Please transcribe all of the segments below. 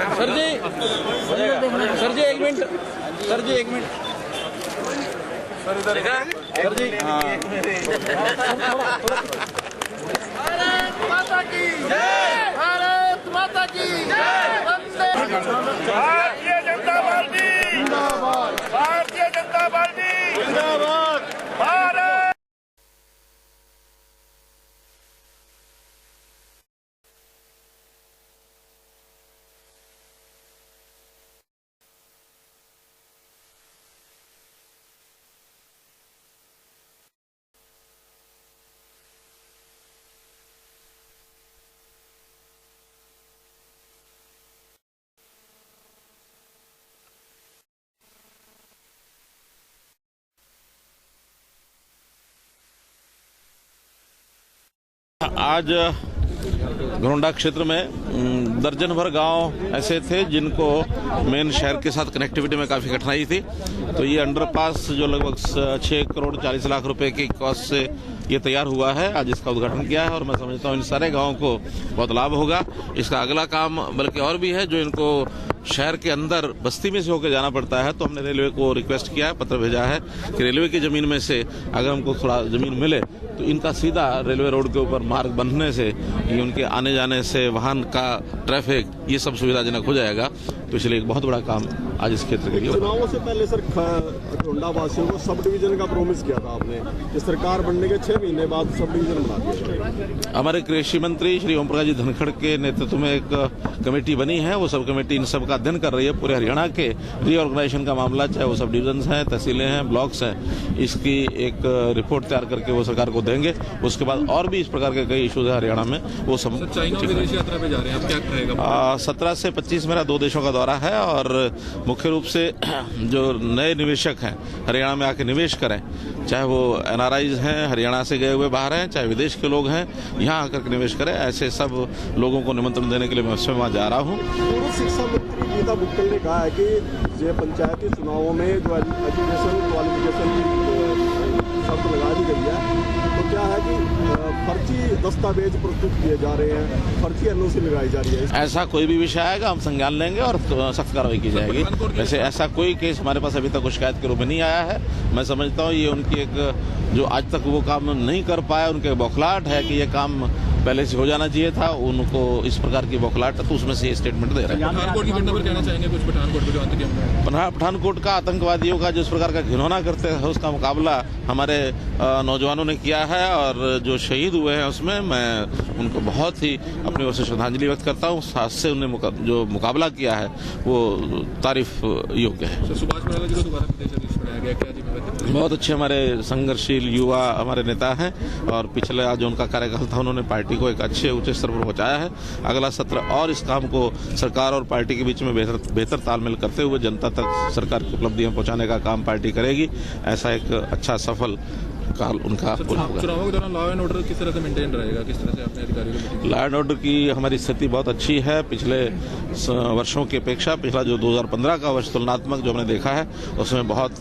Sir जी एक minute sir जी भारत माता की जय, भारत माता की जय, भारतीय जनता पार्टी जिंदाबाद, भारतीय जनता पार्टी जिंदाबाद, भारत। आज घरोंडा क्षेत्र में दर्जन भर गांव ऐसे थे जिनको मेन शहर के साथ कनेक्टिविटी में काफ़ी कठिनाई थी। तो ये अंडरपास जो लगभग 6 करोड़ 40 लाख रुपए की कॉस्ट से ये तैयार हुआ है, आज इसका उद्घाटन किया है और मैं समझता हूँ इन सारे गांवों को बहुत लाभ होगा। इसका अगला काम बल्कि और भी है, जो इनको शहर के अंदर बस्ती में से होकर जाना पड़ता है, तो हमने रेलवे को रिक्वेस्ट किया है, पत्र भेजा है कि रेलवे की जमीन में से अगर हमको थोड़ा जमीन मिले तो इनका सीधा रेलवे रोड के ऊपर मार्ग बनने से ये उनके आने जाने से वाहन का ट्रैफिक ये सब सुविधाजनक हो जाएगा। तो इसलिए एक बहुत बड़ा काम आज इस क्षेत्र के लिए। चुनावों से पहले सर घरोंडा वासियों को सब डिवीजन का प्रॉमिस किया था आपने कि सरकार बनने के 6 महीने बाद सब डिवीजन बना दिया। हमारे कृषि मंत्री श्री ओम प्रकाश जी धनखड़ के नेतृत्व में एक कमेटी बनी है, वो सब कमेटी इन सब का अध्ययन कर रही है। पूरे हरियाणा के रीऑर्गेनाइजेशन का मामला, चाहे वो सब डिवीजन हैं, तहसीलें हैं, ब्लॉक्स हैं, इसकी एक रिपोर्ट तैयार करके वो सरकार को देंगे। उसके बाद और भी इस प्रकार के कई इशूज है हरियाणा में, वो सब। चाइना विदेश यात्रा पे जा रहे हैं, अब क्या करेगा? 17 से 25 मेरा 2 देशों का दौरा है और मुख्य रूप से जो नए निवेशक हैं हरियाणा में आके निवेश करें, चाहे वो एनआरआईज हैं, हरियाणा से गए हुए बाहर हैं, चाहे विदेश के लोग हैं, यहाँ आकर के निवेश करें, ऐसे सब लोगों को निमंत्रण देने के लिए मैं स्वयं वहाँ जा रहा हूँ। पूर्व शिक्षा मंत्री गीता बुक्कल ने कहा है कि ये पंचायती चुनावों में जो एजुकेशन क्वालिफिकेशन शर्त लगा दी गई है, तो क्या है कि फर्जी दस्तावेज प्रस्तुत किए जा रहे हैं, फर्जी एनओसी लगाई जा रही है। ऐसा कोई भी विषय आएगा हम संज्ञान लेंगे और सख्त कार्रवाई की जाएगी। वैसे ऐसा कोई केस हमारे पास अभी तक कोई शिकायत के रूप में नहीं आया है। मैं समझता हूँ ये उनकी एक जो आज तक वो काम नहीं कर पाया, उनके बौखलाहट है कि ये काम पहले से हो जाना चाहिए था, उनको इस प्रकार की बौखलाहट, तो उसमें से ये स्टेटमेंट दे रहे हैं। पठानकोट की घटना पर कहना चाहेंगे कुछ? पठानकोट का आतंकवादियों का जिस प्रकार का घिनौना करते हैं उसका मुकाबला हमारे नौजवानों ने किया है और जो शहीद हुए हैं उसमें मैं उनको बहुत ही अपनी ओर से श्रद्धांजलि व्यक्त करता हूँ। साथ से उन्हें जो मुकाबला किया है वो तारीफ योग्य है। सुभाष बराला जी को दोबारा विदेश बनाया गया, क्या जिम्मेदारी? बहुत अच्छे हमारे संघर्षशील युवा हमारे नेता हैं और पिछले जो उनका कार्यकाल था उन्होंने पार्टी को एक अच्छे ऊंचे स्तर पर पहुंचाया है। अगला सत्र और इस काम को सरकार और पार्टी के बीच में बेहतर तालमेल करते हुए जनता तक सरकार की उपलब्धियां पहुंचाने का काम पार्टी करेगी। ऐसा एक अच्छा सफल काल उनका होगा। चुनावों के दौरान लॉ एंड ऑर्डर किस तरह से मेंटेन रहेगा, किस तरह से अपने अधिकारियों को? लॉ एंड ऑर्डर की हमारी स्थिति बहुत अच्छी है। पिछले वर्षों की अपेक्षा पिछला जो 2015 का वर्ष तुलनात्मक जो हमने देखा है उसमें बहुत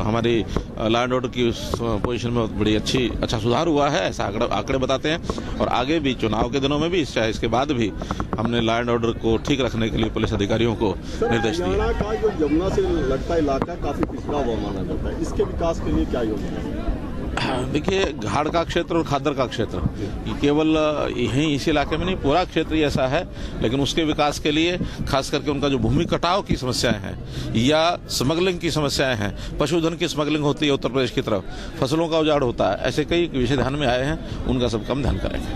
हमारी लॉ एंड ऑर्डर की पोजीशन में बड़ी अच्छा सुधार हुआ है, ऐसा आंकड़े बताते हैं। और आगे भी चुनाव के दिनों में भी, चाहे इसके बाद भी, हमने लॉ एंड ऑर्डर को ठीक रखने के लिए पुलिस अधिकारियों को निर्देश दिए। हरियाणा का जो यमुना से लगता इलाका काफी पिछड़ा हुआ माना जाता है, इसके विकास के लिए क्या योजना है? देखिए, घाड़ का क्षेत्र और खादर का क्षेत्र केवल यहीं इस इलाके में नहीं, पूरा क्षेत्र ही ऐसा है, लेकिन उसके विकास के लिए खास करके उनका जो भूमि कटाव की समस्याएं हैं या स्मगलिंग की समस्याएं हैं, पशुधन की स्मगलिंग होती है उत्तर प्रदेश की तरफ, फसलों का उजाड़ होता है, ऐसे कई विषय ध्यान में आए हैं, उनका सब कम ध्यान करेंगे।